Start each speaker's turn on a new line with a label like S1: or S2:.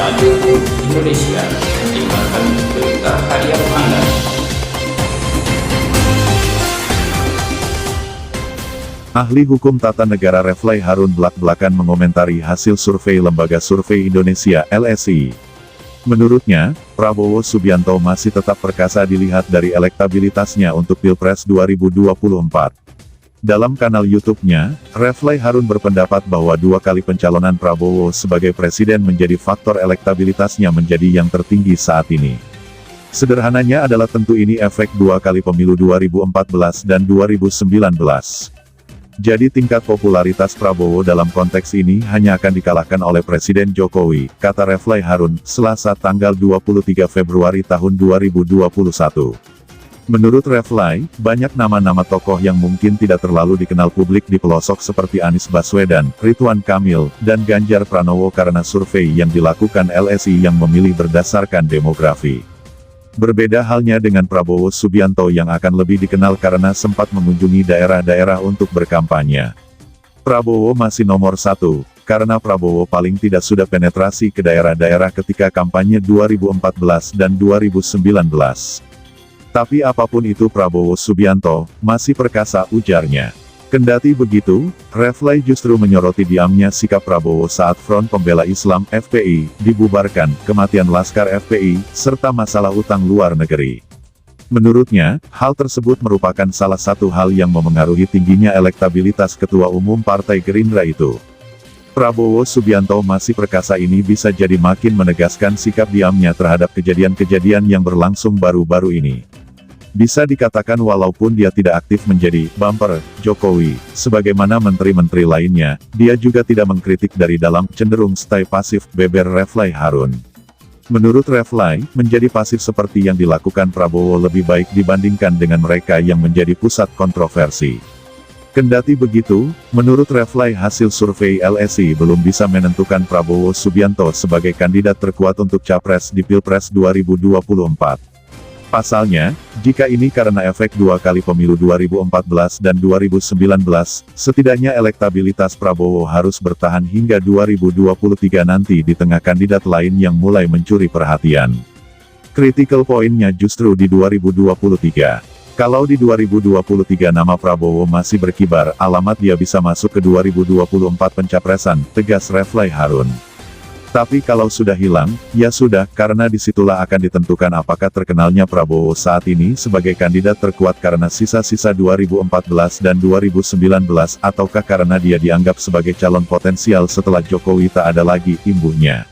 S1: Radio Indonesia. Dengarkan berita harian Anda.
S2: Ahli hukum tata negara Reflay Harun belak-belakan mengomentari hasil survei Lembaga Survei Indonesia (LSI). Menurutnya, Prabowo Subianto masih tetap perkasa dilihat dari elektabilitasnya untuk Pilpres 2024. Dalam kanal YouTube-nya, Reflay Harun berpendapat bahwa 2 kali pencalonan Prabowo sebagai presiden menjadi faktor elektabilitasnya menjadi yang tertinggi saat ini. Sederhananya adalah tentu ini efek 2 kali pemilu 2014 dan 2019. Jadi tingkat popularitas Prabowo dalam konteks ini hanya akan dikalahkan oleh Presiden Jokowi, kata Reflay Harun, Selasa tanggal 23 Februari tahun 2021. Menurut Reflay, banyak nama-nama tokoh yang mungkin tidak terlalu dikenal publik di pelosok seperti Anies Baswedan, Ridwan Kamil, dan Ganjar Pranowo karena survei yang dilakukan LSI yang memilih berdasarkan demografi. Berbeda halnya dengan Prabowo Subianto yang akan lebih dikenal karena sempat mengunjungi daerah-daerah untuk berkampanye. Prabowo masih nomor 1, karena Prabowo paling tidak sudah penetrasi ke daerah-daerah ketika kampanye 2014 dan 2019. Tapi apapun itu Prabowo Subianto, masih perkasa, ujarnya. Kendati begitu, Reflay justru menyoroti diamnya sikap Prabowo saat Front Pembela Islam (FPI) dibubarkan, kematian Laskar FPI, serta masalah utang luar negeri. Menurutnya, hal tersebut merupakan salah satu hal yang memengaruhi tingginya elektabilitas Ketua Umum Partai Gerindra itu. Prabowo Subianto masih perkasa ini bisa jadi makin menegaskan sikap diamnya terhadap kejadian-kejadian yang berlangsung baru-baru ini. Bisa dikatakan walaupun dia tidak aktif menjadi bumper Jokowi, sebagaimana menteri-menteri lainnya, dia juga tidak mengkritik dari dalam, cenderung stay pasif, beber Reflay Harun. Menurut Reflay, menjadi pasif seperti yang dilakukan Prabowo lebih baik dibandingkan dengan mereka yang menjadi pusat kontroversi. Kendati begitu, menurut Reflay hasil survei LSI belum bisa menentukan Prabowo Subianto sebagai kandidat terkuat untuk Capres di Pilpres 2024. Pasalnya, jika ini karena efek 2 kali pemilu 2014 dan 2019, setidaknya elektabilitas Prabowo harus bertahan hingga 2023 nanti di tengah kandidat lain yang mulai mencuri perhatian. Critical point-nya justru di 2023. Kalau di 2023 nama Prabowo masih berkibar, alamat dia bisa masuk ke 2024 pencapresan, tegas Reflay Harun. Tapi kalau sudah hilang, ya sudah, karena disitulah akan ditentukan apakah terkenalnya Prabowo saat ini sebagai kandidat terkuat karena sisa-sisa 2014 dan 2019 ataukah karena dia dianggap sebagai calon potensial setelah Jokowi tak ada lagi, imbuhnya.